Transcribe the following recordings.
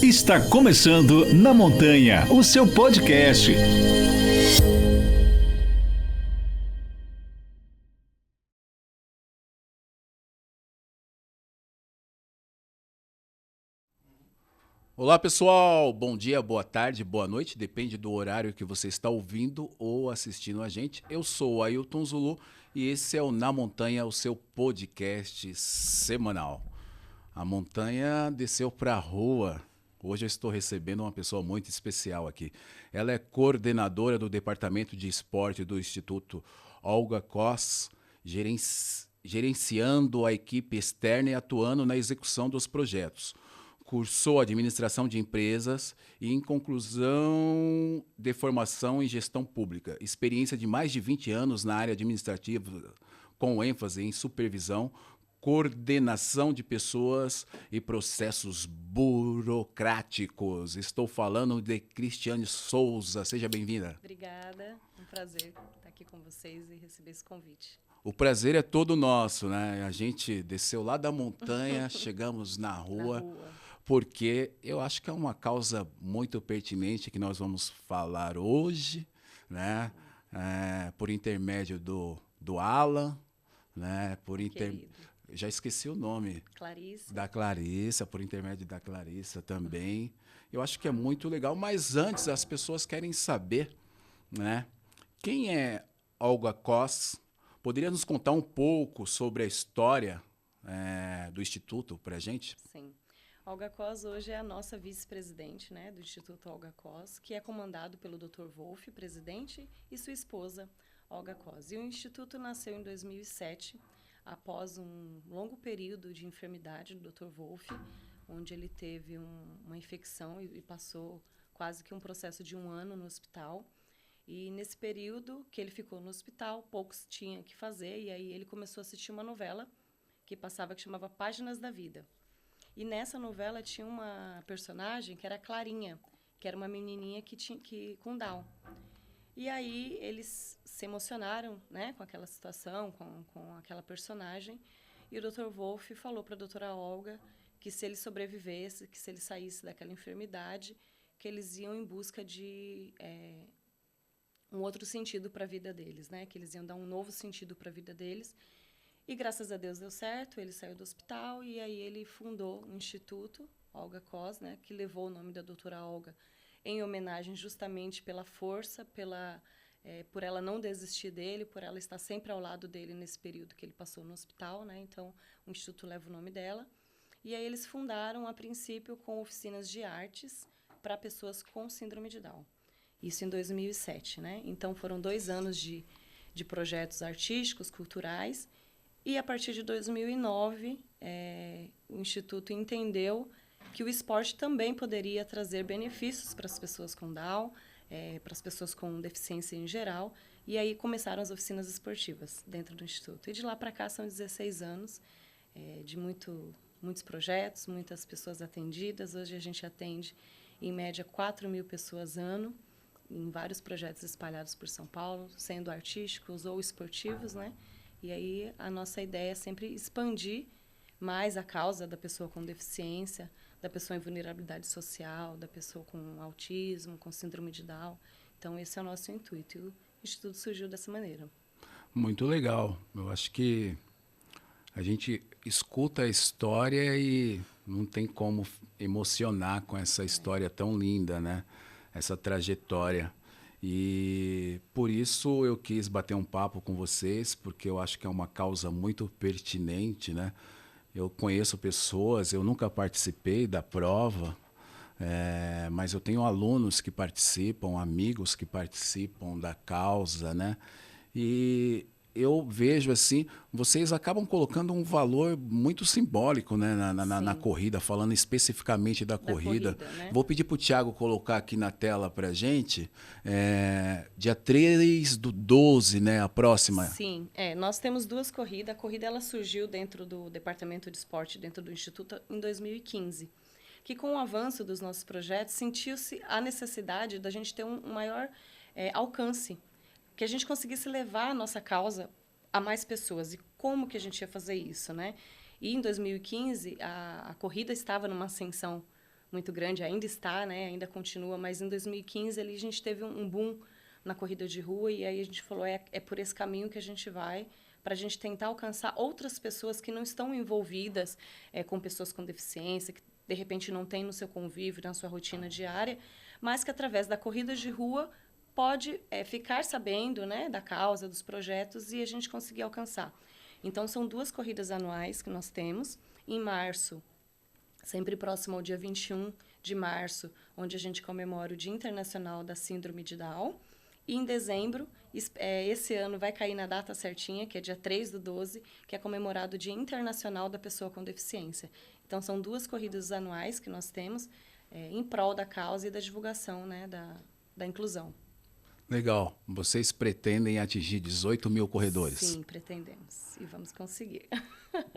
Está começando Na Montanha, o seu podcast. Olá pessoal, bom dia, boa tarde, boa noite, depende do horário que você está ouvindo ou assistindo a gente. Eu sou o Ailton Zulu e esse é o Na Montanha, o seu podcast semanal. A montanha desceu para a rua. Hoje eu estou recebendo uma pessoa muito especial aqui. Ela é coordenadora do Departamento de Esporte do Instituto Olga Cos, gerenciando a equipe externa e atuando na execução dos projetos. Cursou administração de empresas e, em conclusão, de formação em gestão pública. Experiência de mais de 20 anos na área administrativa, com ênfase em supervisão, coordenação de pessoas e processos burocráticos. Estou falando de Cristiane Souza. Seja bem-vinda. Obrigada, um prazer estar aqui com vocês e receber esse convite. O prazer é todo nosso, né? A gente desceu lá da montanha, chegamos na rua. Porque eu acho que é uma causa muito pertinente que nós vamos falar hoje, né? Por intermédio do Alan, né? Já esqueci o nome. Clarissa. Da Clarissa, por intermédio da Clarissa também. Eu acho que é muito legal, mas antes as pessoas querem saber, né? Quem é Olga Cos? Poderia nos contar um pouco sobre a história do Instituto para a gente? Sim. Olga Cos hoje é a nossa vice-presidente, né, do Instituto Olga Cos, que é comandado pelo Dr. Wolf, presidente, e sua esposa, Olga Cos. E o Instituto nasceu em 2007, após um longo período de enfermidade do Dr. Wolf, onde ele teve uma infecção e passou quase que um processo de 1 ano no hospital. E nesse período que ele ficou no hospital, poucos tinham que fazer, e aí ele começou a assistir uma novela que chamava Páginas da Vida. E nessa novela tinha uma personagem que era a Clarinha, que era uma menininha com Down. E aí eles se emocionaram, né, com aquela situação, com aquela personagem. E o Dr. Wolf falou para a doutora Olga que se ele sobrevivesse, que se ele saísse daquela enfermidade, que eles iam em busca de um outro sentido para a vida deles, né, que eles iam dar um novo sentido para a vida deles. E, graças a Deus, deu certo, ele saiu do hospital e aí ele fundou um instituto, Olga Cos, né, que levou o nome da doutora Olga em homenagem justamente pela força, por ela não desistir dele, por ela estar sempre ao lado dele nesse período que ele passou no hospital, né, então o instituto leva o nome dela. E aí eles fundaram, a princípio, com oficinas de artes para pessoas com síndrome de Down. Isso em 2007, né? Então foram 2 anos de projetos artísticos, culturais. E, a partir de 2009, o Instituto entendeu que o esporte também poderia trazer benefícios para as pessoas com Down, para as pessoas com deficiência em geral, e aí começaram as oficinas esportivas dentro do Instituto. E de lá para cá são 16 anos de muitos projetos, muitas pessoas atendidas. Hoje a gente atende, em média, 4.000 pessoas ano, em vários projetos espalhados por São Paulo, sendo artísticos ou esportivos, né? E aí a nossa ideia é sempre expandir mais a causa da pessoa com deficiência, da pessoa em vulnerabilidade social, da pessoa com autismo, com síndrome de Down. Então, esse é o nosso intuito. E o Instituto surgiu dessa maneira. Muito legal. Eu acho que a gente escuta a história e não tem como emocionar com essa história tão linda, né? Essa trajetória. E por isso eu quis bater um papo com vocês, porque eu acho que é uma causa muito pertinente, né? Eu conheço pessoas, eu nunca participei da prova, mas eu tenho alunos que participam, amigos que participam da causa, né? E eu vejo assim, vocês acabam colocando um valor muito simbólico, né, na corrida, falando especificamente da corrida. Né? Vou pedir para o Thiago colocar aqui na tela para a gente, dia 3/12, né, a próxima. Sim, nós temos 2 corridas. A corrida ela surgiu dentro do Departamento de Esporte, dentro do Instituto, em 2015. Que com o avanço dos nossos projetos, sentiu-se a necessidade da gente ter um maior alcance, que a gente conseguisse levar a nossa causa a mais pessoas. E como que a gente ia fazer isso, né? E em 2015, a corrida estava numa ascensão muito grande, ainda está, né? Ainda continua, mas em 2015 ali a gente teve um boom na corrida de rua e aí a gente falou, é por esse caminho que a gente vai, para a gente tentar alcançar outras pessoas que não estão envolvidas com pessoas com deficiência, que de repente não tem no seu convívio, na sua rotina diária, mas que através da corrida de rua pode ficar sabendo, né, da causa, dos projetos e a gente conseguir alcançar. Então, são 2 corridas anuais que nós temos. Em março, sempre próximo ao dia 21 de março, onde a gente comemora o Dia Internacional da Síndrome de Down. E em dezembro, esse ano vai cair na data certinha, que é dia 3/12, que é comemorado o Dia Internacional da Pessoa com Deficiência. Então, são 2 corridas anuais que nós temos em prol da causa e da divulgação, né, da inclusão. Legal. Vocês pretendem atingir 18 mil corredores? Sim, pretendemos. E vamos conseguir.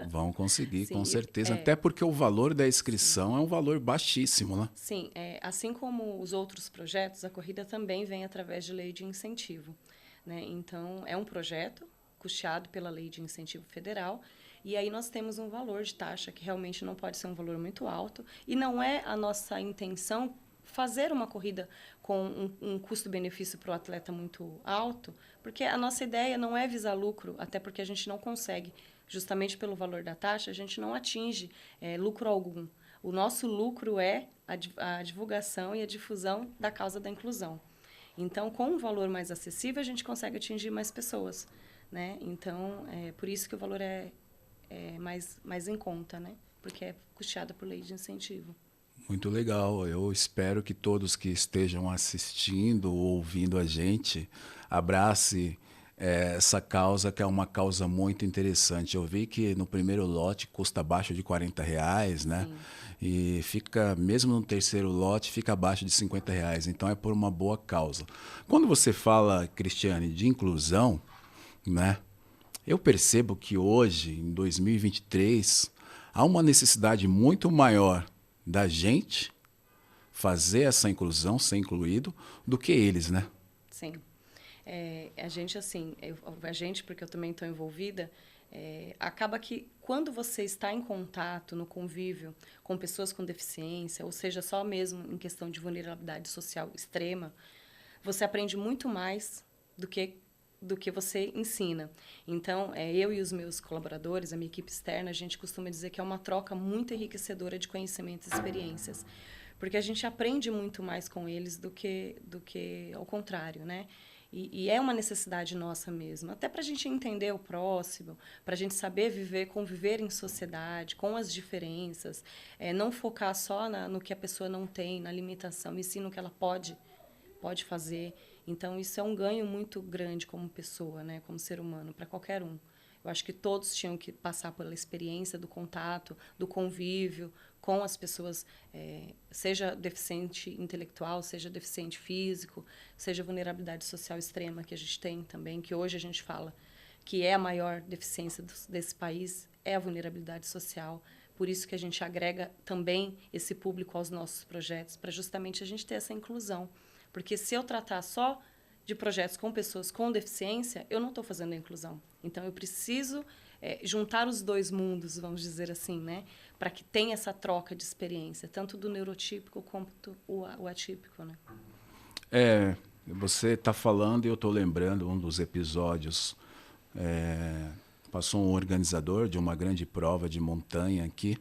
Vão conseguir, Sim, com certeza. Até porque o valor da inscrição é um valor baixíssimo, né? Sim, assim como os outros projetos, a corrida também vem através de lei de incentivo, né? Então, é um projeto custeado pela Lei de Incentivo Federal, e aí nós temos um valor de taxa que realmente não pode ser um valor muito alto, e não é a nossa intenção fazer uma corrida com um custo-benefício para o atleta muito alto, porque a nossa ideia não é visar lucro, até porque a gente não consegue, justamente pelo valor da taxa, a gente não atinge lucro algum. O nosso lucro é a divulgação e a difusão da causa da inclusão. Então, com um valor mais acessível, a gente consegue atingir mais pessoas, né? Então, por isso que o valor é mais em conta, né? Porque é custeado por lei de incentivo. Muito legal. Eu espero que todos que estejam assistindo ou ouvindo a gente abrace essa causa, que é uma causa muito interessante. Eu vi que no primeiro lote custa abaixo de R$40, né? Sim. E fica, mesmo no terceiro lote, fica abaixo de R$50. Então é por uma boa causa. Quando você fala, Cristiane, de inclusão, né? Eu percebo que hoje, em 2023, há uma necessidade muito maior da gente fazer essa inclusão, ser incluído, do que eles, né? Sim. A gente, assim, porque eu também estou envolvida, acaba que quando você está em contato, no convívio com pessoas com deficiência, ou seja, só mesmo em questão de vulnerabilidade social extrema, você aprende muito mais do que você ensina. Então, eu e os meus colaboradores, a minha equipe externa, a gente costuma dizer que é uma troca muito enriquecedora de conhecimentos e experiências, porque a gente aprende muito mais com eles do que ao contrário, né? E é uma necessidade nossa mesmo, até para a gente entender o próximo, para a gente saber conviver em sociedade, com as diferenças, não focar só no que a pessoa não tem, na limitação, e sim no que ela pode fazer. Então, isso é um ganho muito grande como pessoa, né? Como ser humano, para qualquer um. Eu acho que todos tinham que passar pela experiência do contato, do convívio com as pessoas, seja deficiente intelectual, seja deficiente físico, seja vulnerabilidade social extrema, que a gente tem também, que hoje a gente fala que é a maior deficiência desse país, é a vulnerabilidade social. Por isso que a gente agrega também esse público aos nossos projetos, para justamente a gente ter essa inclusão. Porque se eu tratar só de projetos com pessoas com deficiência, eu não estou fazendo a inclusão. Então, eu preciso juntar os dois mundos, vamos dizer assim, né? Para que tenha essa troca de experiência, tanto do neurotípico quanto o atípico, né? Você está falando e eu estou lembrando um dos episódios. Passou um organizador de uma grande prova de montanha aqui,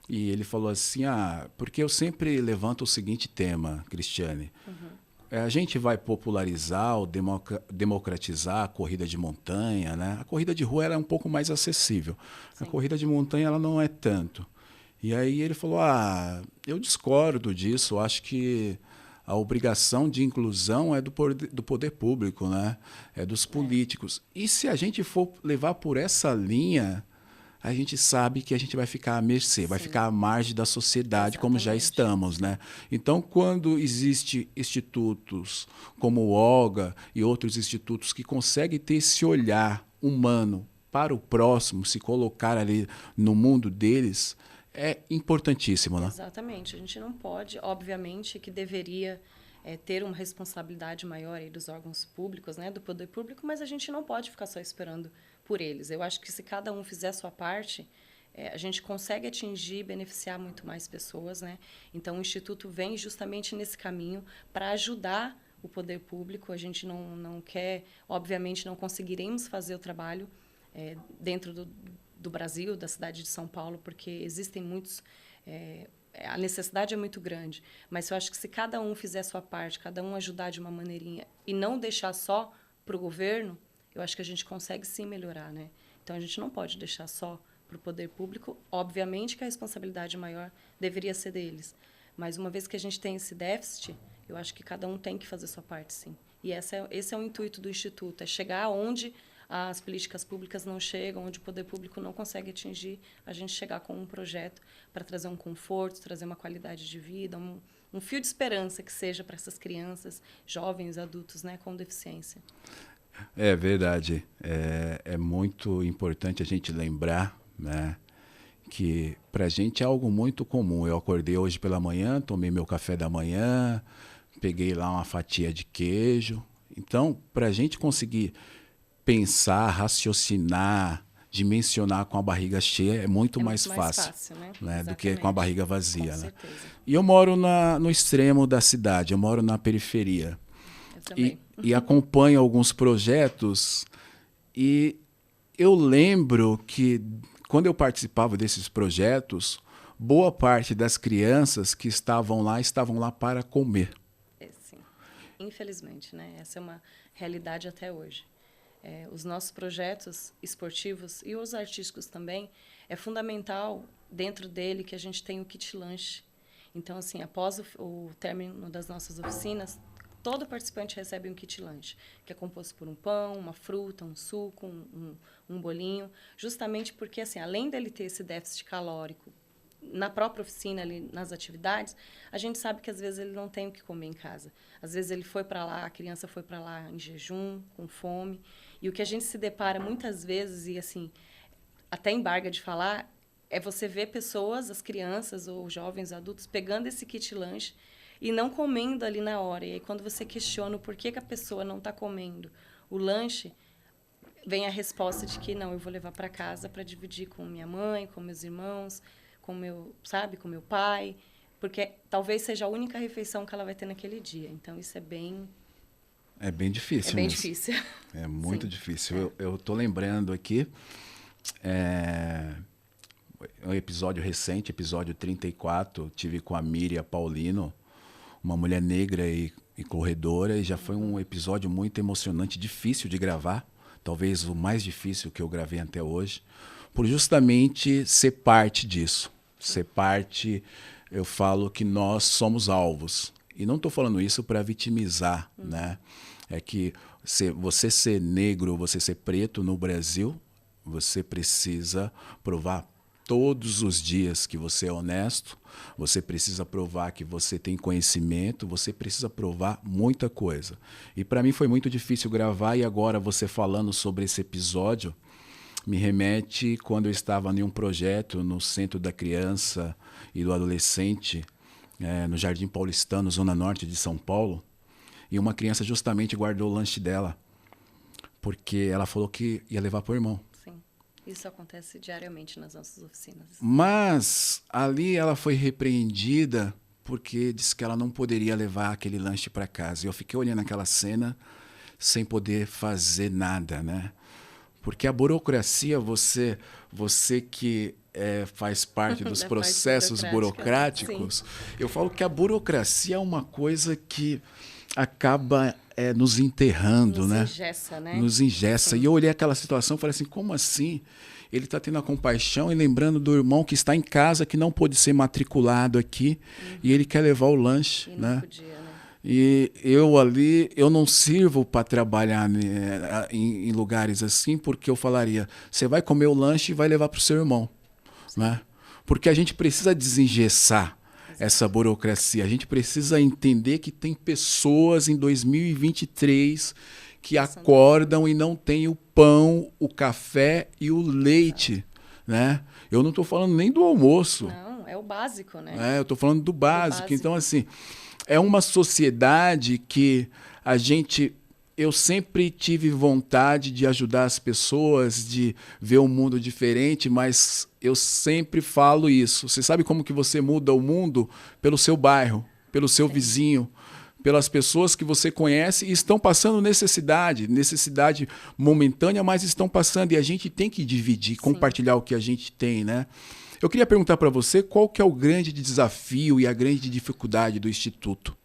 e ele falou assim, porque eu sempre levanto o seguinte tema, Cristiane. A gente vai popularizar ou democratizar a corrida de montanha, né? A corrida de rua ela é um pouco mais acessível. Sim. A corrida de montanha ela não é tanto. E aí ele falou, eu discordo disso, acho que a obrigação de inclusão é do poder público, né? É dos políticos. E se a gente for levar por essa linha, a gente sabe que a gente vai ficar à mercê, Sim. vai ficar à margem da sociedade, como já Exatamente. estamos, né? Então, quando existem institutos como o OGA e outros institutos que conseguem ter esse olhar humano para o próximo, se colocar ali no mundo deles, é importantíssimo, né? Exatamente. A gente não pode, obviamente, que deveria ter uma responsabilidade maior aí dos órgãos públicos, né, do poder público, mas a gente não pode ficar só esperando por eles. Eu acho que se cada um fizer a sua parte, a gente consegue atingir e beneficiar muito mais pessoas, né? Então, o Instituto vem justamente nesse caminho para ajudar o poder público. A gente não quer, obviamente, não conseguiremos fazer o trabalho dentro do Brasil, da cidade de São Paulo, porque existem muitos... a necessidade é muito grande, mas eu acho que se cada um fizer a sua parte, cada um ajudar de uma maneirinha e não deixar só para o governo, eu acho que a gente consegue sim melhorar, né? Então, a gente não pode deixar só para o poder público. Obviamente que a responsabilidade maior deveria ser deles, mas uma vez que a gente tem esse déficit, eu acho que cada um tem que fazer a sua parte, sim. E esse é o intuito do Instituto, é chegar onde as políticas públicas não chegam, onde o poder público não consegue atingir, a gente chegar com um projeto para trazer um conforto, trazer uma qualidade de vida, um fio de esperança que seja para essas crianças, jovens, adultos, né, com deficiência. É verdade. É muito importante a gente lembrar, né, que para a gente é algo muito comum. Eu acordei hoje pela manhã, tomei meu café da manhã, peguei lá uma fatia de queijo. Então, para a gente conseguir pensar, raciocinar, dimensionar com a barriga cheia é muito mais fácil, né, do que com a barriga vazia. Com né? certeza. E eu moro no extremo da cidade, eu moro na periferia. Eu também. E acompanho alguns projetos e eu lembro que quando eu participava desses projetos, boa parte das crianças que estavam lá para comer. Sim. Infelizmente, né? Essa é uma realidade até hoje. Os nossos projetos esportivos e os artísticos também, é fundamental dentro dele que a gente tenha o kit lanche. Então, assim, após o término das nossas oficinas, todo participante recebe um kit lanche, que é composto por um pão, uma fruta, um suco, um bolinho, justamente porque, assim, além dele ter esse déficit calórico na própria oficina, ali, nas atividades, a gente sabe que às vezes ele não tem o que comer em casa. Às vezes ele foi para lá, a criança foi para lá em jejum, com fome. E o que a gente se depara muitas vezes, e assim, até embarga de falar, é você ver pessoas, as crianças ou jovens adultos, pegando esse kit lanche e não comendo ali na hora. E aí, quando você questiona o porquê que a pessoa não está comendo o lanche, vem a resposta de que, não, eu vou levar para casa para dividir com minha mãe, com meus irmãos, com meu pai, porque talvez seja a única refeição que ela vai ter naquele dia. Então, isso é bem... É bem difícil. É bem difícil. É muito difícil. Eu estou lembrando aqui, um episódio recente, episódio 34, tive com a Miriam Paulino, uma mulher negra e corredora, e já foi um episódio muito emocionante, difícil de gravar, talvez o mais difícil que eu gravei até hoje, por justamente ser parte disso. Ser parte, eu falo que nós somos alvos. E não estou falando isso para vitimizar, né? É que você ser negro, você ser preto no Brasil, você precisa provar todos os dias que você é honesto, você precisa provar que você tem conhecimento, você precisa provar muita coisa. E para mim foi muito difícil gravar, e agora você falando sobre esse episódio me remete quando eu estava em um projeto no Centro da Criança e do Adolescente, no Jardim Paulistano, Zona Norte de São Paulo, e uma criança justamente guardou o lanche dela, porque ela falou que ia levar para o irmão. Sim, isso acontece diariamente nas nossas oficinas. Mas ali ela foi repreendida porque disse que ela não poderia levar aquele lanche para casa. E eu fiquei olhando aquela cena sem poder fazer nada, né? Porque a burocracia, você que faz parte dos processos burocráticos, eu falo que a burocracia é uma coisa que acaba nos enterrando, né? Nos engessa, né? Nos engessa. Sim. E eu olhei aquela situação e falei assim, como assim? Ele está tendo a compaixão e lembrando do irmão que está em casa, que não pôde ser matriculado aqui, e ele quer levar o lanche, e né? Não podia, né? E eu não sirvo para trabalhar em lugares assim, porque eu falaria, você vai comer o lanche e vai levar para o seu irmão, né? Porque a gente precisa desengessar essa burocracia. A gente precisa entender que tem pessoas em 2023 que acordam e não têm o pão, o café e o leite, né? Eu não estou falando nem do almoço. Não, é o básico, né? Eu estou falando do básico. Então, assim, é uma sociedade que a gente eu sempre tive vontade de ajudar as pessoas, de ver um mundo diferente, mas eu sempre falo isso. Você sabe como que você muda o mundo? Pelo seu bairro, pelo seu vizinho, pelas pessoas que você conhece e estão passando necessidade momentânea, mas estão passando e a gente tem que dividir, compartilhar o que a gente tem, né? Eu queria perguntar para você qual que é o grande desafio e a grande dificuldade do Instituto.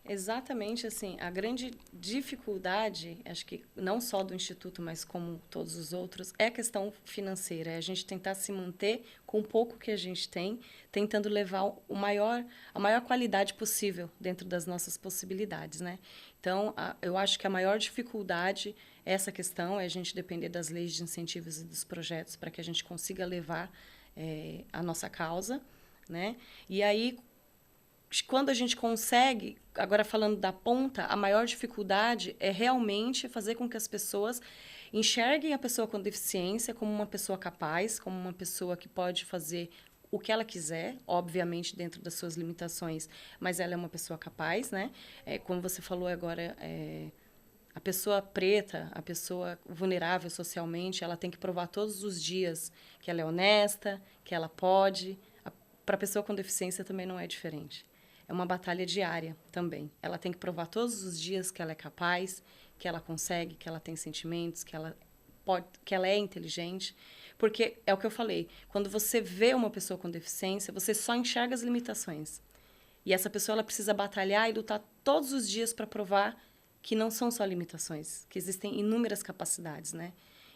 Exatamente assim, a grande dificuldade, acho que não só do Instituto, mas como todos os outros, é a questão financeira. É a gente tentar se manter com o pouco que a gente tem, tentando levar a maior qualidade possível dentro das nossas possibilidades, né? Então, eu acho que a maior dificuldade é essa questão, é a gente depender das leis de incentivos e dos projetos para que a gente consiga levar a nossa causa, né? E aí, quando a gente consegue, agora falando da ponta, a maior dificuldade é realmente fazer com que as pessoas enxerguem a pessoa com deficiência como uma pessoa capaz, como uma pessoa que pode fazer o que ela quiser, obviamente dentro das suas limitações, mas ela é uma pessoa capaz, né? Como você falou agora, a pessoa preta, a pessoa vulnerável socialmente, ela tem que provar todos os dias que ela é honesta, que ela pode. Para a pessoa com deficiência também não é diferente. É uma batalha diária também. Ela tem que provar todos os dias que ela é capaz, que ela consegue, que ela tem sentimentos, que ela pode, que ela é inteligente. Porque é o que eu falei, quando você vê uma pessoa com deficiência, você só enxerga as limitações. E essa pessoa ela precisa batalhar e lutar todos os dias para provar que não são só limitações, que existem inúmeras capacidades, né?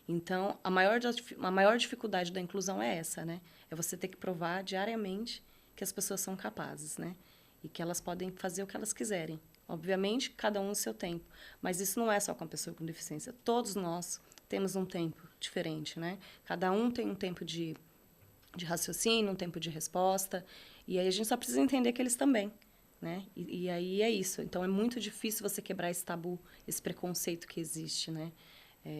Então, a maior dificuldade da inclusão é essa, né? É você ter que provar diariamente que as pessoas são capazes, né? E que elas podem fazer o que elas quiserem. Obviamente, cada um no seu tempo. Mas isso não é só com a pessoa com deficiência. Todos nós temos um tempo diferente, né? Cada um tem um tempo de raciocínio, um tempo de resposta. E aí a gente só precisa entender que eles também, né? E aí é isso. Então, é muito difícil você quebrar esse tabu, esse preconceito que existe, né?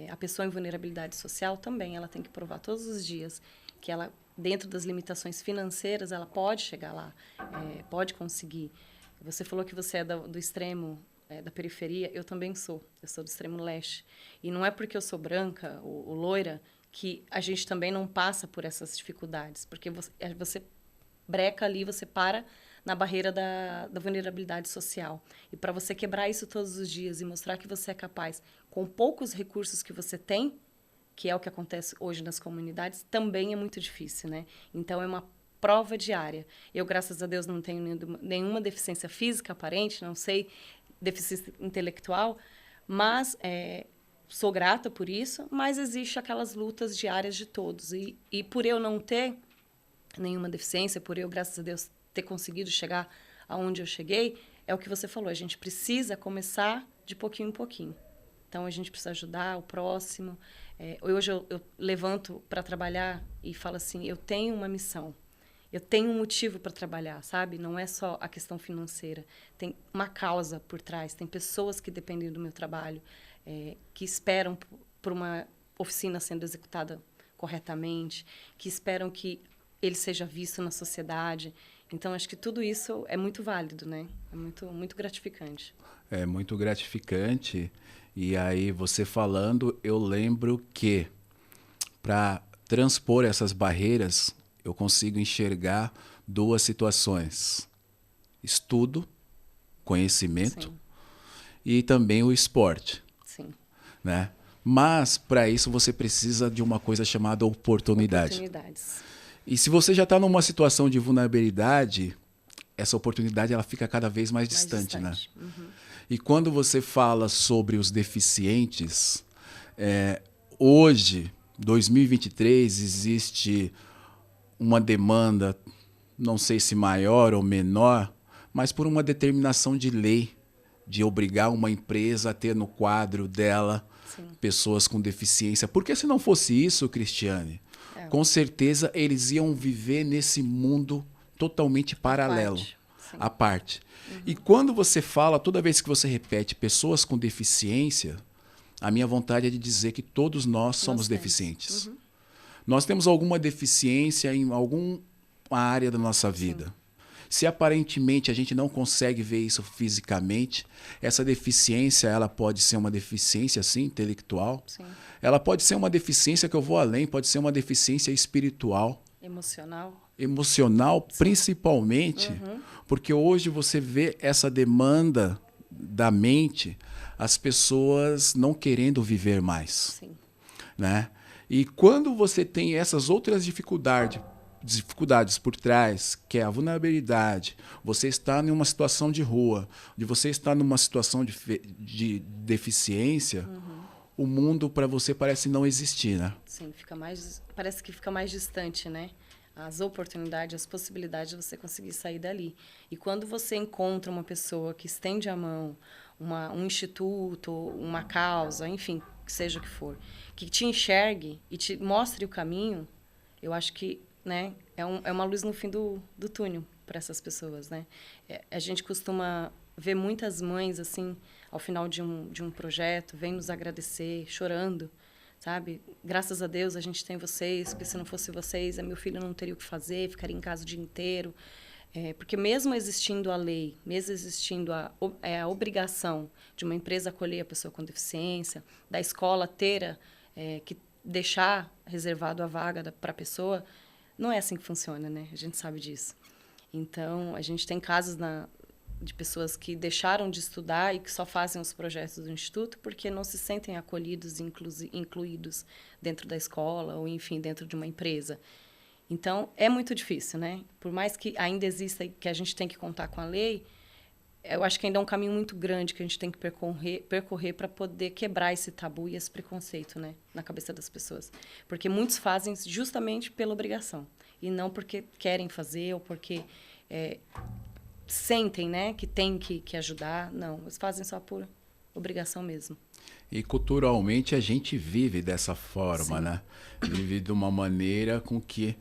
A pessoa em vulnerabilidade social também, ela tem que provar todos os dias que ela, dentro das limitações financeiras, ela pode chegar lá, pode conseguir. Você falou que você é do extremo, da periferia, eu também sou. Eu sou do extremo leste. E não é porque eu sou branca ou loira que a gente também não passa por essas dificuldades. Porque você breca ali, você para na barreira da vulnerabilidade social. E para você quebrar isso todos os dias e mostrar que você é capaz, com poucos recursos que você tem, que é o que acontece hoje nas comunidades, também é muito difícil, né? Então, é uma prova diária. Eu, graças a Deus, não tenho nenhuma deficiência física aparente, não sei, deficiência intelectual, mas sou grata por isso, mas existe aquelas lutas diárias de todos. E por eu não ter nenhuma deficiência, por eu, graças a Deus, ter conseguido chegar aonde eu cheguei, é o que você falou, a gente precisa começar de pouquinho em pouquinho. Então, a gente precisa ajudar o próximo. Hoje eu levanto para trabalhar e falo assim, eu tenho uma missão, eu tenho um motivo para trabalhar, sabe? Não é só a questão financeira, tem uma causa por trás, tem pessoas que dependem do meu trabalho, que esperam por uma oficina sendo executada corretamente, que esperam que ele seja visto na sociedade. Então, acho que tudo isso é muito válido, né? É muito, muito gratificante. É muito gratificante. E aí, você falando, eu lembro que para transpor essas barreiras, eu consigo enxergar duas situações. Estudo, conhecimento, Sim. E também o esporte. Sim. Né? Mas, para isso, você precisa de uma coisa chamada oportunidade. Oportunidades. E se você já está numa situação de vulnerabilidade, essa oportunidade ela fica cada vez mais distante, né? Uhum. E quando você fala sobre os deficientes, hoje, 2023, existe uma demanda, não sei se maior ou menor, mas por uma determinação de lei, de obrigar uma empresa a ter no quadro dela pessoas com deficiência. Porque se não fosse isso, Cristiane, com certeza eles iam viver nesse mundo totalmente paralelo, à parte. Uhum. E quando você fala, toda vez que você repete pessoas com deficiência, a minha vontade é de dizer que todos nós somos deficientes. Uhum. Nós temos alguma deficiência em alguma área da nossa vida. Se aparentemente a gente não consegue ver isso fisicamente, essa deficiência, ela pode ser uma deficiência, sim, intelectual. Sim. Ela pode ser uma deficiência que eu vou além, pode ser uma deficiência espiritual. Emocional, principalmente, porque hoje você vê essa demanda da mente, as pessoas não querendo viver mais. Sim. Né? E quando você tem essas outras dificuldades por trás, que é a vulnerabilidade, você está em uma situação de rua, de você está numa situação de deficiência, o mundo para você parece não existir, né? Sim, parece que fica mais distante, né? As oportunidades, as possibilidades de você conseguir sair dali. E quando você encontra uma pessoa que estende a mão, um instituto, uma causa, enfim, que seja o que for, que te enxergue e te mostre o caminho, eu acho que, né, é uma luz no fim do túnel para essas pessoas, né? A gente costuma ver muitas mães, assim, ao final de um projeto, vem nos agradecer, chorando, sabe? Graças a Deus a gente tem vocês, porque se não fosse vocês, meu filho não teria o que fazer, ficaria em casa o dia inteiro. Porque mesmo existindo a lei, mesmo existindo a obrigação de uma empresa acolher a pessoa com deficiência, da escola ter que deixar reservado a vaga para a pessoa, não é assim que funciona, né? A gente sabe disso. Então, a gente tem casos de pessoas que deixaram de estudar e que só fazem os projetos do Instituto porque não se sentem acolhidos e incluídos dentro da escola ou, enfim, dentro de uma empresa. Então, é muito difícil, né? Por mais que ainda exista e que a gente tem que contar com a lei, eu acho que ainda é um caminho muito grande que a gente tem que percorrer para poder quebrar esse tabu e esse preconceito, né, na cabeça das pessoas. Porque muitos fazem justamente pela obrigação e não porque querem fazer ou porque sentem, né, que tem que ajudar. Não, eles fazem só por obrigação mesmo. E culturalmente a gente vive dessa forma, né? Vive de uma maneira com que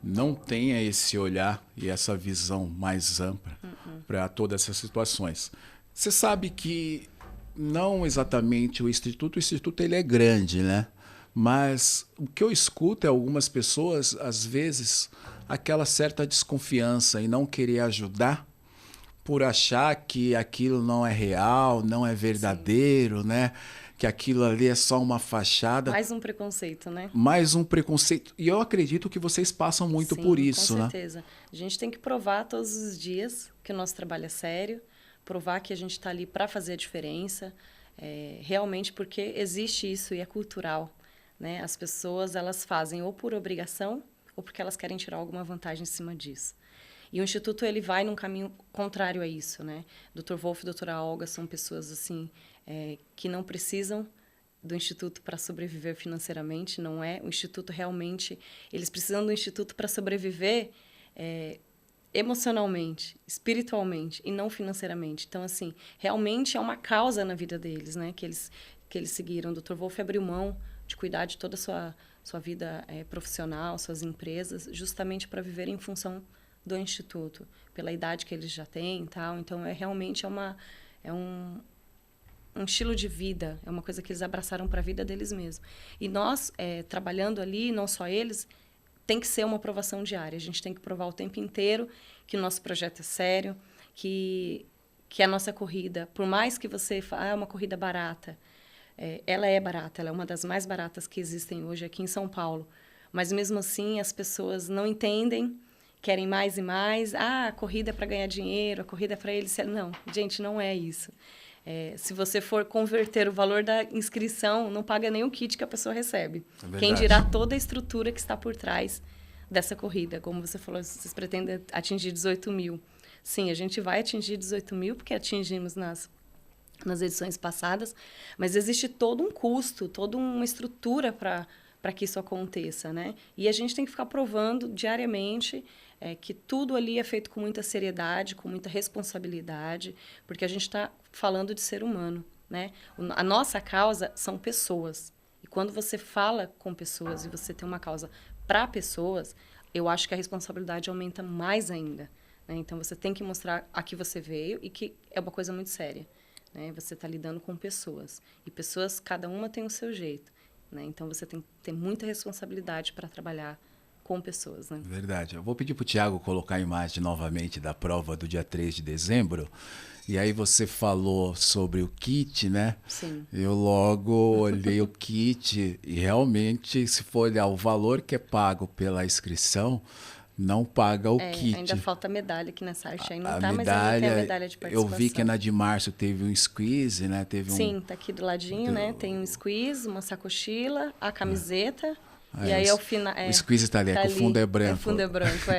não tenha esse olhar e essa visão mais ampla para todas essas situações. Você sabe que não exatamente o Instituto ele é grande, né? Mas o que eu escuto é algumas pessoas, às vezes, aquela certa desconfiança e não querer ajudar por achar que aquilo não é real, não é verdadeiro, né? Que aquilo ali é só uma fachada. Mais um preconceito, né? Mais um preconceito. E eu acredito que vocês passam muito por isso, né? Com certeza. A gente tem que provar todos os dias que o nosso trabalho é sério, provar que a gente está ali para fazer a diferença, realmente porque existe isso e é cultural, né? As pessoas, elas fazem ou por obrigação ou porque elas querem tirar alguma vantagem em cima disso. E o Instituto, ele vai num caminho contrário a isso, né? Dr. Wolf e doutora Olga são pessoas, assim, que não precisam do Instituto para sobreviver financeiramente, não é? O Instituto realmente... Eles precisam do Instituto para sobreviver emocionalmente, espiritualmente e não financeiramente. Então, assim, realmente é uma causa na vida deles, né? Que eles seguiram. O Dr. Wolf abriu mão de cuidar de toda a sua vida profissional, suas empresas, justamente para viver em função do Instituto, pela idade que eles já têm e tal. Então, realmente um estilo de vida, é uma coisa que eles abraçaram para a vida deles mesmos. E nós, trabalhando ali, não só eles, tem que ser uma aprovação diária. A gente tem que provar o tempo inteiro que o nosso projeto é sério, que a nossa corrida, por mais que você fale, é uma corrida barata, ela é barata, ela é uma das mais baratas que existem hoje aqui em São Paulo. Mas, mesmo assim, as pessoas não entendem, querem mais e mais. A corrida é para ganhar dinheiro, a corrida é para eles... Não, gente, não é isso. Se você for converter o valor da inscrição, não paga nem o kit que a pessoa recebe. Quem dirá toda a estrutura que está por trás dessa corrida. Como você falou, vocês pretendem atingir 18 mil. Sim, a gente vai atingir 18 mil, porque atingimos nas edições passadas, mas existe todo um custo, toda uma estrutura para que isso aconteça, né? E a gente tem que ficar provando diariamente que tudo ali é feito com muita seriedade, com muita responsabilidade, porque a gente está falando de ser humano, né? A nossa causa são pessoas. E quando você fala com pessoas e você tem uma causa para pessoas, eu acho que a responsabilidade aumenta mais ainda, né? Então, você tem que mostrar a que você veio e que é uma coisa muito séria, né? Você está lidando com pessoas. E pessoas, cada uma tem o seu jeito, né? Então, você tem que ter muita responsabilidade para trabalhar com pessoas, né? Verdade. Eu vou pedir para o Thiago colocar a imagem novamente da prova do dia 3 de dezembro. E aí você falou sobre o kit, né? Sim. Eu logo olhei o kit e realmente, se for olhar o valor que é pago pela inscrição, não paga o kit. Ainda falta medalha aqui nessa arte, aí não A tá, mas medalha, ainda tem a medalha de participação. eu vi que na de março teve um squeeze, né? Sim, tá aqui do ladinho, né? Tem um squeeze, uma sacochila, a camiseta. E aí ao final... o squeeze tá ali, que o fundo é branco. O fundo é branco,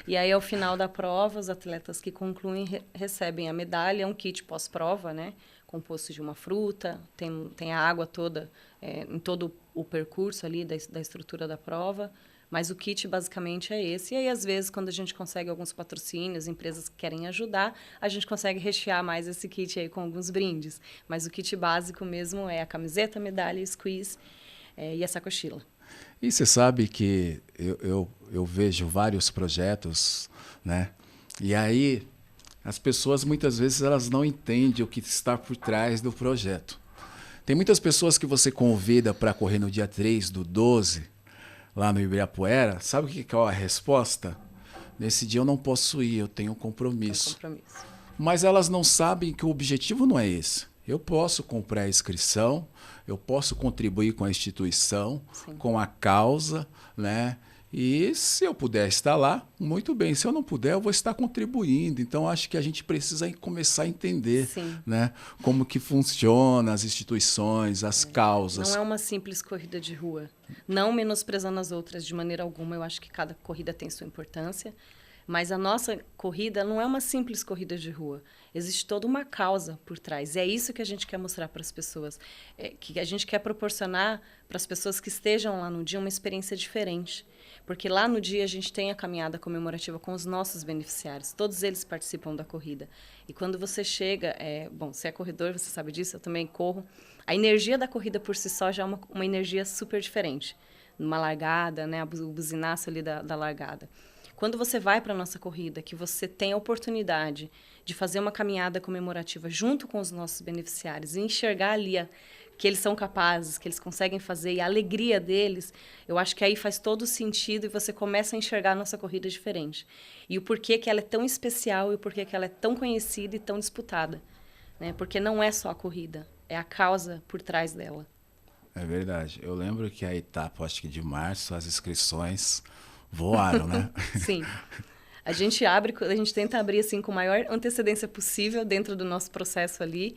E aí ao final da prova, os atletas que concluem recebem a medalha, um kit pós-prova, né? Composto de uma fruta, tem a água toda, em todo o percurso ali da estrutura da prova. Mas o kit basicamente é esse. E aí, às vezes, quando a gente consegue alguns patrocínios, empresas que querem ajudar, a gente consegue rechear mais esse kit aí com alguns brindes. Mas o kit básico mesmo é a camiseta, a medalha, squeeze e a sacochila. E você sabe que eu vejo vários projetos, né? E aí as pessoas muitas vezes elas não entendem o que está por trás do projeto. Tem muitas pessoas que você convida para correr no dia 3/12, lá no Ibirapuera. Sabe o que é a resposta? Nesse dia eu não posso ir, eu tenho um compromisso. Mas elas não sabem que o objetivo não é esse. Eu posso comprar a inscrição, eu posso contribuir com a instituição, Sim. com a causa, né? E se eu puder estar lá, muito bem. Se eu não puder, eu vou estar contribuindo. Então, acho que a gente precisa começar a entender, né, como que funciona as instituições, as causas. Não é uma simples corrida de rua. Não menosprezando as outras de maneira alguma. Eu acho que cada corrida tem sua importância. Mas a nossa corrida não é uma simples corrida de rua. Existe toda uma causa por trás. E é isso que a gente quer mostrar para as pessoas. Que a gente quer proporcionar para as pessoas que estejam lá no dia uma experiência diferente. Porque lá no dia a gente tem a caminhada comemorativa com os nossos beneficiários. Todos eles participam da corrida. E quando você chega... bom, você é corredor, você sabe disso, eu também corro. A energia da corrida por si só já é uma energia super diferente. Numa largada, né, o buzinaço ali da largada. Quando você vai para a nossa corrida, que você tem a oportunidade de fazer uma caminhada comemorativa junto com os nossos beneficiários e enxergar ali que eles são capazes, que eles conseguem fazer e a alegria deles, eu acho que aí faz todo sentido e você começa a enxergar a nossa corrida diferente. E o porquê que ela é tão especial e o porquê que ela é tão conhecida e tão disputada. Né? Porque não é só a corrida, é a causa por trás dela. É verdade. Eu lembro que a etapa, acho que de março, as inscrições... voaram, né? Sim. A gente tenta abrir assim com a maior antecedência possível dentro do nosso processo ali.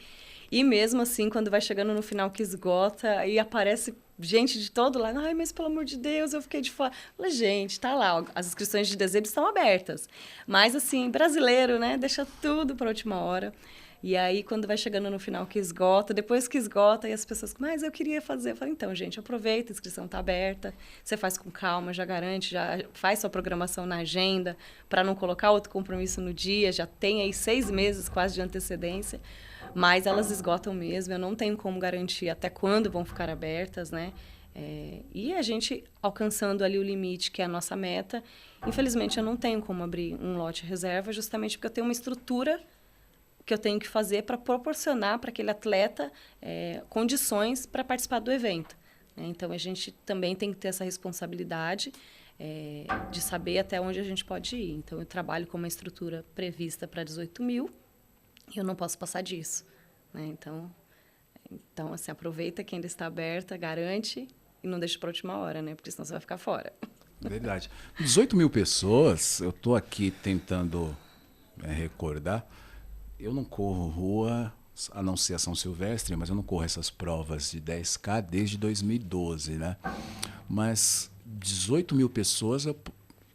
E mesmo assim, quando vai chegando no final que esgota, aí aparece gente de todo lado. Ai, mas pelo amor de Deus, eu fiquei de fora. Falei, gente, tá lá, as inscrições de dezembro estão abertas. Mas assim, brasileiro, né? Deixa tudo para a última hora. E aí, quando vai chegando no final que esgota, depois que esgota, aí as pessoas, mas eu queria fazer. Eu falei, então, gente, aproveita, a inscrição está aberta, você faz com calma, já garante, já faz sua programação na agenda, para não colocar outro compromisso no dia, já tem aí 6 meses quase de antecedência, mas elas esgotam mesmo, eu não tenho como garantir até quando vão ficar abertas, né? E a gente alcançando ali o limite, que é a nossa meta, infelizmente eu não tenho como abrir um lote reserva, justamente porque eu tenho uma estrutura que eu tenho que fazer para proporcionar para aquele atleta condições para participar do evento. Né? Então, a gente também tem que ter essa responsabilidade de saber até onde a gente pode ir. Então, eu trabalho com uma estrutura prevista para 18 mil e eu não posso passar disso. Né? Então, assim, aproveita que ainda está aberta, garante e não deixa para a última hora, né? Porque senão você vai ficar fora. Verdade. 18 mil pessoas, eu estou aqui tentando recordar. Eu não corro rua, a não ser a São Silvestre, mas eu não corro essas provas de 10K desde 2012, né? Mas 18 mil pessoas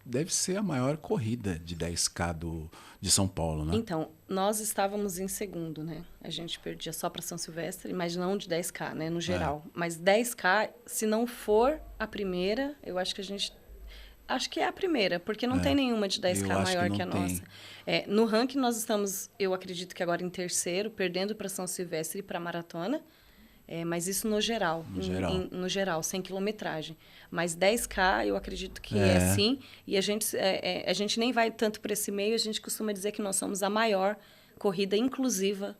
deve ser a maior corrida de 10K de São Paulo, né? Então, nós estávamos em segundo, né? A gente perdia só para São Silvestre, mas não de 10K, né? No geral. Mas 10K, se não for a primeira, eu acho que a gente... Acho que é a primeira, porque não tem nenhuma de 10K maior que a nossa. No ranking, nós estamos, eu acredito que agora em terceiro, perdendo para São Silvestre e para Maratona. Mas isso no geral. No geral, sem quilometragem. Mas 10K, eu acredito que é sim. E a gente nem vai tanto para esse meio, a gente costuma dizer que nós somos a maior corrida inclusiva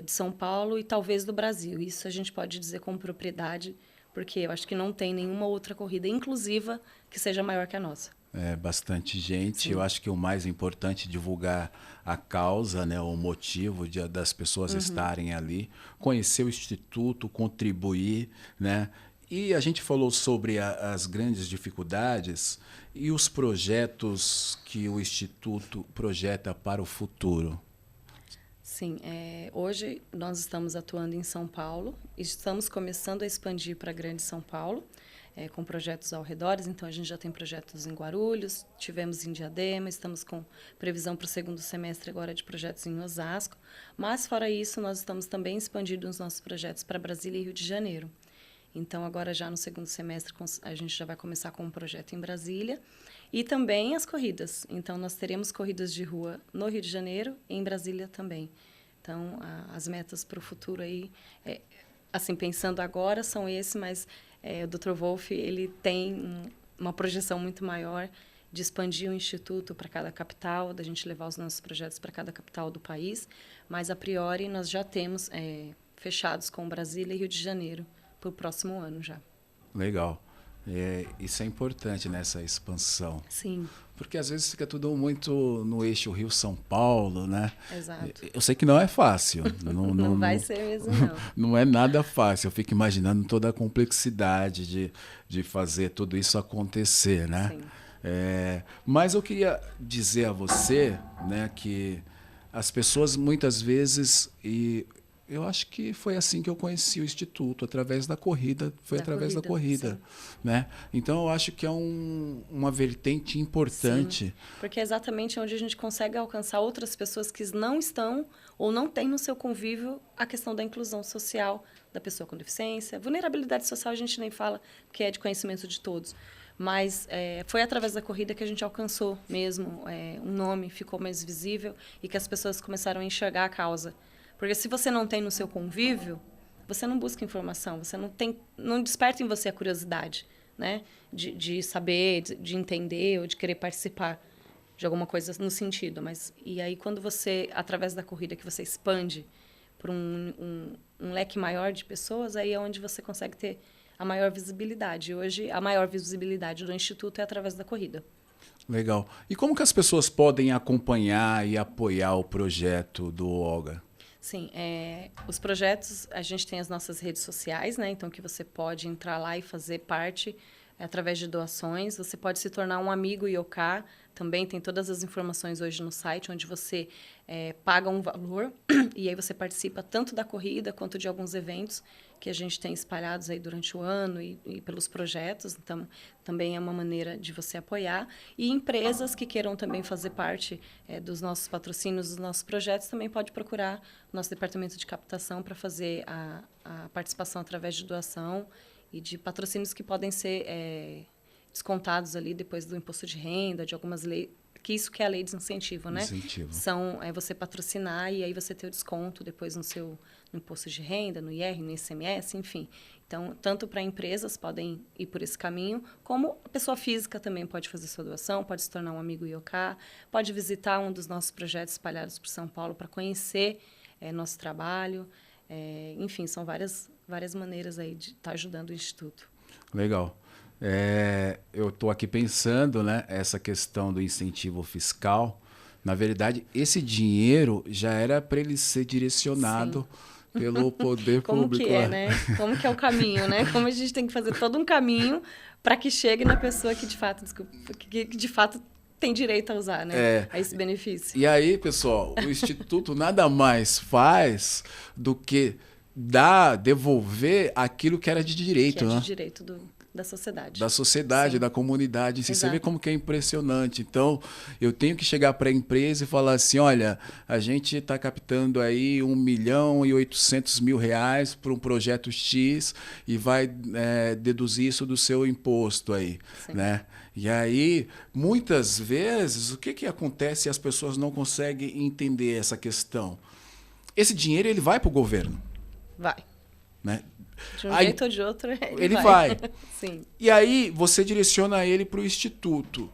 de São Paulo e talvez do Brasil. Isso a gente pode dizer com propriedade, porque eu acho que não tem nenhuma outra corrida inclusiva que seja maior que a nossa. É bastante gente. Sim. Eu acho que o mais importante é divulgar a causa, né, o motivo das pessoas estarem ali, conhecer o Instituto, contribuir, né? E a gente falou sobre as grandes dificuldades e os projetos que o Instituto projeta para o futuro. Sim, hoje nós estamos atuando em São Paulo, estamos começando a expandir para Grande São Paulo, com projetos ao redor. Então, a gente já tem projetos em Guarulhos, tivemos em Diadema, estamos com previsão para o segundo semestre agora de projetos em Osasco. Mas, fora isso, nós estamos também expandindo os nossos projetos para Brasília e Rio de Janeiro. Então, agora já no segundo semestre, a gente já vai começar com um projeto em Brasília. E também as corridas. Então, nós teremos corridas de rua no Rio de Janeiro e em Brasília também. Então, as metas para o futuro aí, assim, pensando agora, são esses, mas o Dr. Wolff, ele tem uma projeção muito maior de expandir o Instituto para cada capital, da gente levar os nossos projetos para cada capital do país. Mas, a priori, nós já temos fechados com Brasília e Rio de Janeiro para o próximo ano já. Legal. Isso é importante nessa expansão. Sim. Porque às vezes fica tudo muito no eixo Rio-São Paulo, né? Exato. Eu sei que não é fácil. Não vai ser mesmo, não. Não é nada fácil. Eu fico imaginando toda a complexidade de fazer tudo isso acontecer, né? Sim. Mas eu queria dizer a você, né, que as pessoas muitas vezes... Eu acho que foi assim que eu conheci o Instituto, através da corrida, através da corrida, né? Então, eu acho que é uma vertente importante. Sim, porque é exatamente onde a gente consegue alcançar outras pessoas que não estão ou não têm no seu convívio a questão da inclusão social da pessoa com deficiência. Vulnerabilidade social a gente nem fala, porque é de conhecimento de todos. Mas foi através da corrida que a gente alcançou mesmo um nome, ficou mais visível e que as pessoas começaram a enxergar a causa. Porque se você não tem no seu convívio, você não busca informação, você não desperta em você a curiosidade, né? De saber, de entender ou de querer participar de alguma coisa no sentido. E aí, quando você, através da corrida, que você expande para um leque maior de pessoas, aí é onde você consegue ter a maior visibilidade. Hoje, a maior visibilidade do Instituto é através da corrida. Legal. E como que as pessoas podem acompanhar e apoiar o projeto do Olga? Sim, os projetos, a gente tem as nossas redes sociais, né? Então, que você pode entrar lá e fazer parte através de doações. Você pode se tornar um amigo IOCA, também tem todas as informações hoje no site, onde você paga um valor e aí você participa tanto da corrida quanto de alguns eventos que a gente tem espalhados aí durante o ano e pelos projetos. Então, também é uma maneira de você apoiar. E empresas que queiram também fazer parte dos nossos patrocínios, dos nossos projetos, também pode procurar o nosso departamento de captação para fazer a participação através de doação e de patrocínios que podem ser descontados ali depois do imposto de renda, de algumas leis, que isso que é a lei de incentivo, né? Incentivo. São você patrocinar e aí você ter o desconto depois no imposto de renda, no IR, no ICMS, enfim. Então, tanto para empresas podem ir por esse caminho, como a pessoa física também pode fazer sua doação, pode se tornar um amigo IOCA, pode visitar um dos nossos projetos espalhados por São Paulo para conhecer nosso trabalho. Enfim, são várias maneiras aí de estar ajudando o Instituto. Legal. Eu estou aqui pensando, né, essa questão do incentivo fiscal. Na verdade, esse dinheiro já era para ele ser direcionado pelo poder Como público. Que né? Como que é o caminho, né? Como a gente tem que fazer todo um caminho para que chegue na pessoa que de fato tem direito a usar, né? A esse benefício. E aí, pessoal, o Instituto nada mais faz do que devolver aquilo que era de direito, que é né? De direito da sociedade. Da sociedade, da comunidade. Você vê como que é impressionante. Então, eu tenho que chegar para a empresa e falar assim, olha, a gente está captando aí R$1.800.000 para um projeto X e vai deduzir isso do seu imposto aí, né? E aí, muitas vezes, o que acontece e as pessoas não conseguem entender essa questão? Esse dinheiro ele vai para o governo. Vai. Né? De um jeito ou de outro, ele vai. Sim. E aí você direciona ele para o Instituto.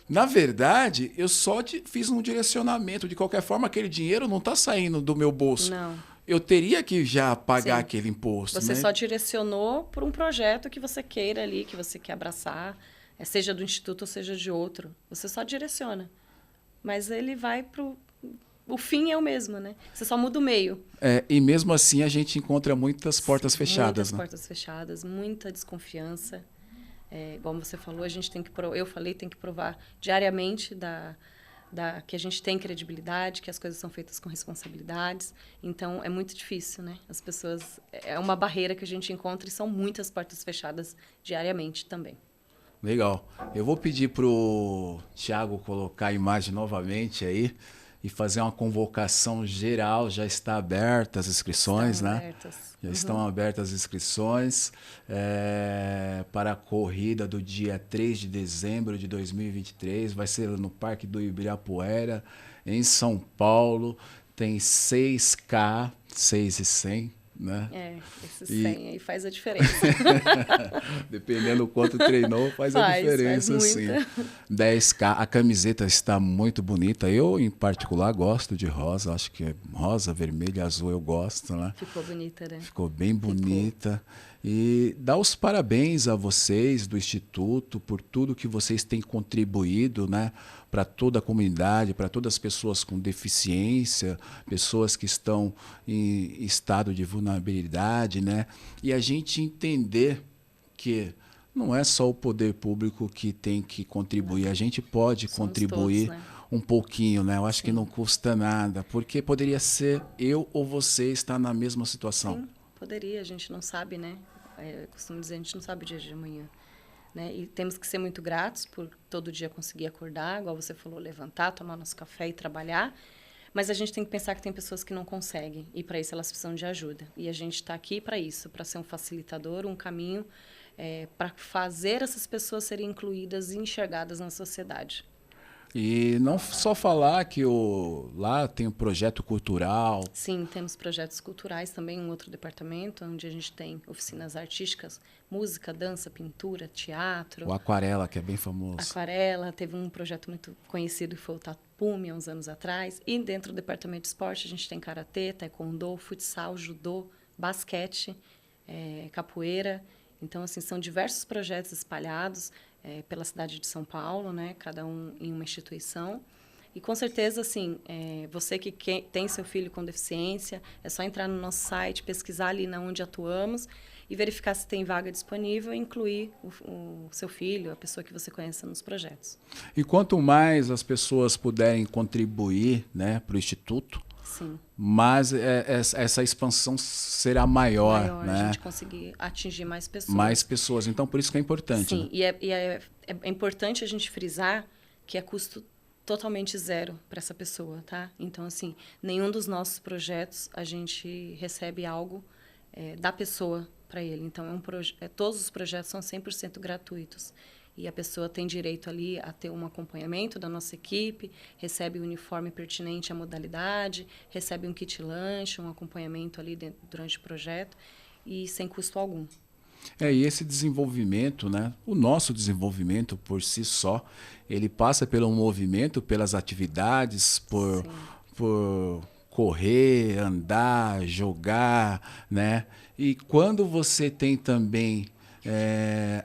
Na verdade, eu só fiz um direcionamento. De qualquer forma, aquele dinheiro não está saindo do meu bolso. Não. eu teria que já pagar Sim. aquele imposto, Você né? só direcionou por um projeto que você queira ali, que você quer abraçar, seja do instituto ou seja de outro. Você só direciona. Mas ele vai pro... O fim é o mesmo, né? Você só muda o meio. E mesmo assim a gente encontra muitas portas fechadas, Muitas né? portas fechadas, muita desconfiança. Como você falou, a gente tem que tem que provar diariamente que a gente tem credibilidade, que as coisas são feitas com responsabilidades. Então, é muito difícil, né? As pessoas... É uma barreira que a gente encontra e são muitas portas fechadas diariamente também. Legal. Eu vou pedir pro Thiago colocar a imagem novamente aí e fazer uma convocação geral. Já está aberta as inscrições, Estão né? abertas. Já estão abertas as inscrições para a corrida do dia 3 de dezembro de 2023. Vai ser no Parque do Ibirapuera, em São Paulo. Tem 6K, 6.100, né? Esse 100 aí faz a diferença. Dependendo do quanto treinou, faz a diferença, faz sim. muita. 10K. A camiseta está muito bonita. Eu, em particular, gosto de rosa. Acho que rosa, vermelho, azul eu gosto, né? Ficou bonita, né? Ficou bem bonita. E dá os parabéns a vocês do Instituto por tudo que vocês têm contribuído, né, para toda a comunidade, para todas as pessoas com deficiência, pessoas que estão em estado de vulnerabilidade, né? E a gente entender que não é só o poder público que tem que contribuir, a gente pode contribuir todos, né? um pouquinho, né? Eu acho que não custa nada, porque poderia ser eu ou você estar na mesma situação. Sim, poderia, a gente não sabe, né? Eu costumo dizer, a gente não sabe o dia de amanhã. Né? E temos que ser muito gratos por todo dia conseguir acordar, igual você falou, levantar, tomar nosso café e trabalhar. Mas a gente tem que pensar que tem pessoas que não conseguem, e para isso elas precisam de ajuda. E a gente está aqui para isso, para ser um facilitador, um caminho para fazer essas pessoas serem incluídas e enxergadas na sociedade. E não só falar que lá tem um projeto cultural. Sim, temos projetos culturais também, um outro departamento, onde a gente tem oficinas artísticas, música, dança, pintura, teatro. O Aquarela, que é bem famoso. Aquarela, teve um projeto muito conhecido que foi o Tapume, há uns anos atrás. E dentro do departamento de esporte a gente tem karatê, taekwondo, futsal, judô, basquete, capoeira. Então, assim, são diversos projetos espalhados pela cidade de São Paulo, né? Cada um em uma instituição. E, com certeza, assim, você que tem seu filho com deficiência, é só entrar no nosso site, pesquisar ali onde atuamos e verificar se tem vaga disponível e incluir o seu filho, a pessoa que você conheça nos projetos. E quanto mais as pessoas puderem contribuir, né, para o Instituto, sim, mas essa expansão será maior, né? A gente conseguir atingir mais pessoas. Mais pessoas. Então, por isso que é importante. Sim, né? e é importante a gente frisar que é custo totalmente zero para essa pessoa, tá? Então, assim, nenhum dos nossos projetos a gente recebe algo da pessoa para ele. Então, todos os projetos são 100% gratuitos. E a pessoa tem direito ali a ter um acompanhamento da nossa equipe, recebe o uniforme pertinente à modalidade, recebe um kit lanche, um acompanhamento ali durante o projeto e sem custo algum. E esse desenvolvimento, né, o nosso desenvolvimento por si só, ele passa pelo movimento, pelas atividades, por correr, andar, jogar, né? E quando você tem também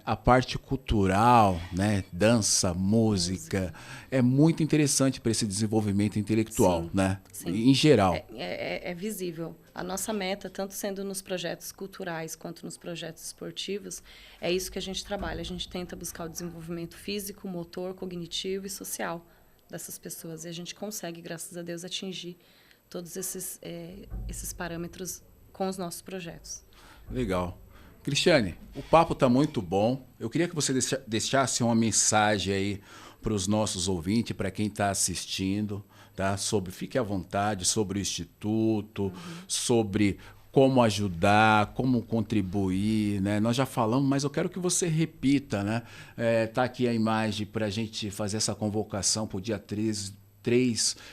a parte cultural, né? Dança, música, é muito interessante para esse desenvolvimento intelectual, sim, né? Sim. Em geral. É visível. A nossa meta, tanto sendo nos projetos culturais quanto nos projetos esportivos, é isso que a gente trabalha. A gente tenta buscar o desenvolvimento físico, motor, cognitivo e social dessas pessoas. E a gente consegue, graças a Deus, atingir todos esses parâmetros com os nossos projetos. Legal. Cristiane, o papo está muito bom. Eu queria que você deixasse uma mensagem aí para os nossos ouvintes, para quem está assistindo, tá? Fique à vontade, sobre o Instituto, sobre como ajudar, como contribuir, né? Nós já falamos, mas eu quero que você repita, né? Tá aqui a imagem para a gente fazer essa convocação para o dia 3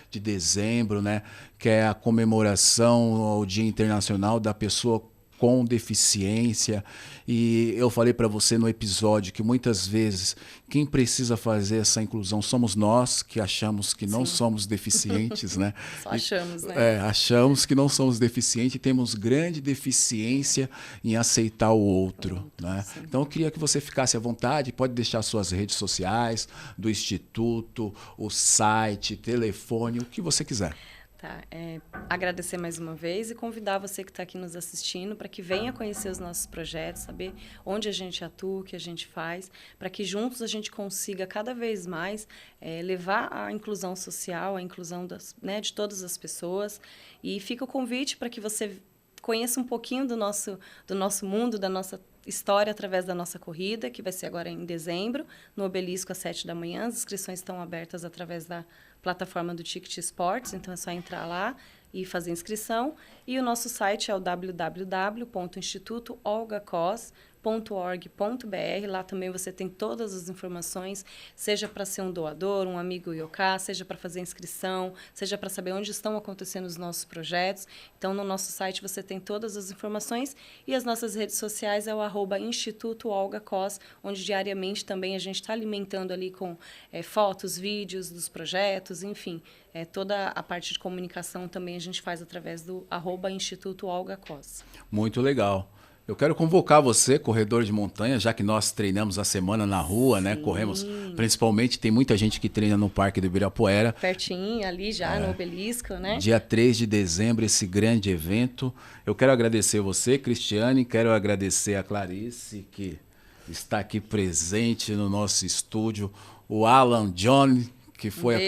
de dezembro, né? Que é a comemoração ao Dia Internacional da Pessoa com deficiência. E eu falei para você no episódio que muitas vezes quem precisa fazer essa inclusão somos nós, que achamos que não somos deficientes, né? Só achamos, né? Achamos que não somos deficientes e temos grande deficiência em aceitar o outro, né? Então eu queria que você ficasse à vontade, pode deixar suas redes sociais, do Instituto, o site, telefone, o que você quiser. Tá, agradecer mais uma vez e convidar você que está aqui nos assistindo para que venha conhecer os nossos projetos, saber onde a gente atua, o que a gente faz, para que juntos a gente consiga cada vez mais levar a inclusão social, a inclusão de todas as pessoas. E fica o convite para que você conheça um pouquinho do nosso mundo, da nossa história através da nossa corrida, que vai ser agora em dezembro, no Obelisco às 7 da manhã. As inscrições estão abertas através da plataforma do Ticket Sports, então é só entrar lá e fazer inscrição. E o nosso site é o www.institutoolgacos.org.br. Lá também você tem todas as informações, seja para ser um doador, um amigo Yoká, seja para fazer inscrição, seja para saber onde estão acontecendo os nossos projetos. Então, no nosso site você tem todas as informações e as nossas redes sociais é o @InstitutoOlgaCos, onde diariamente também a gente está alimentando ali com fotos, vídeos dos projetos, enfim. Toda a parte de comunicação também a gente faz através do @InstitutoOlgaCos. Muito legal. Eu quero convocar você, corredor de montanha, já que nós treinamos a semana na rua, né? Corremos, principalmente, tem muita gente que treina no Parque do Ibirapuera. Pertinho, ali já, no Obelisco, né? Dia 3 de dezembro, esse grande evento. Eu quero agradecer você, Cristiane, quero agradecer a Clarice, que está aqui presente no nosso estúdio, o Alan John, que foi a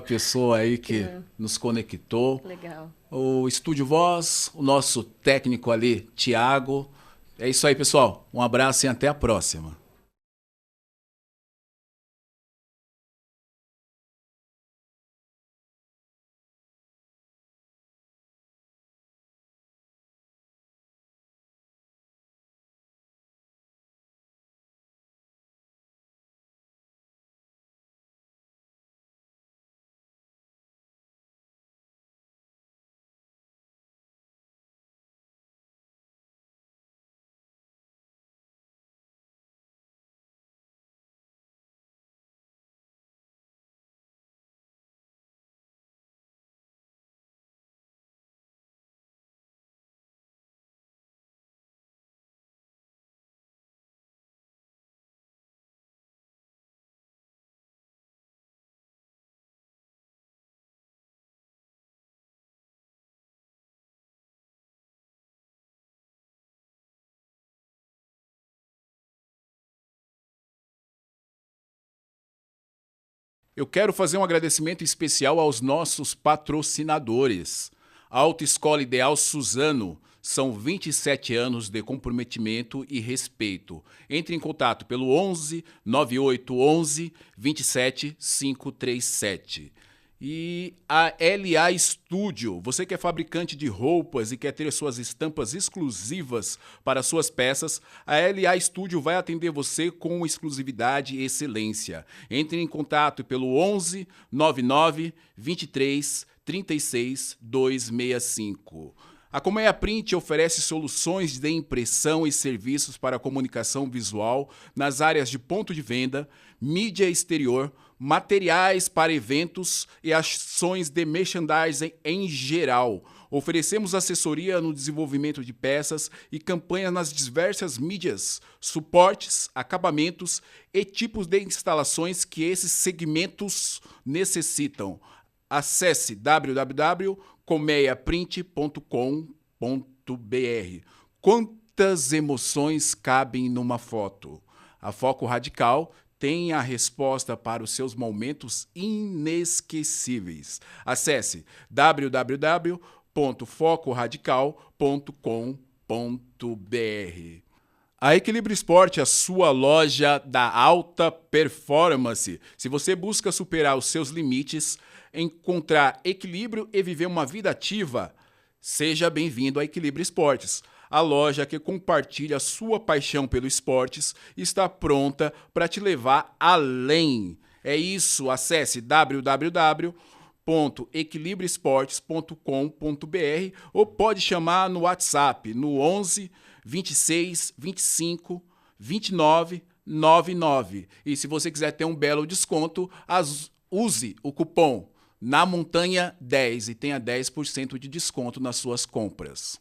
pessoa aí que nos conectou. Legal. O Estúdio Voz, o nosso técnico ali, Tiago. É isso aí, pessoal. Um abraço e até a próxima. Eu quero fazer um agradecimento especial aos nossos patrocinadores. A Autoescola Ideal Suzano. São 27 anos de comprometimento e respeito. Entre em contato pelo 11 9811 27 537. E a LA Studio, você que é fabricante de roupas e quer ter suas estampas exclusivas para suas peças, a LA Studio vai atender você com exclusividade e excelência. Entre em contato pelo 11 99 23 36 265. A Colmeia Print oferece soluções de impressão e serviços para comunicação visual nas áreas de ponto de venda, mídia exterior, materiais para eventos e ações de merchandising em geral. Oferecemos assessoria no desenvolvimento de peças e campanhas nas diversas mídias, suportes, acabamentos e tipos de instalações que esses segmentos necessitam. Acesse www.colmeiaprint.com.br. Quantas emoções cabem numa foto? A Foco Radical tem a resposta para os seus momentos inesquecíveis. Acesse www.focoradical.com.br. A Equilíbrio Esporte, a sua loja da alta performance. Se você busca superar os seus limites, encontrar equilíbrio e viver uma vida ativa, seja bem-vindo a Equilíbrio Esportes. A loja que compartilha sua paixão pelo esportes está pronta para te levar além. É isso, acesse www.equilibrioesportes.com.br www.equilibrioesportes.com.br ou pode chamar no WhatsApp no 11 26 25 29 99. E se você quiser ter um belo desconto, use o cupom Na Montanha 10 e tenha 10% de desconto nas suas compras.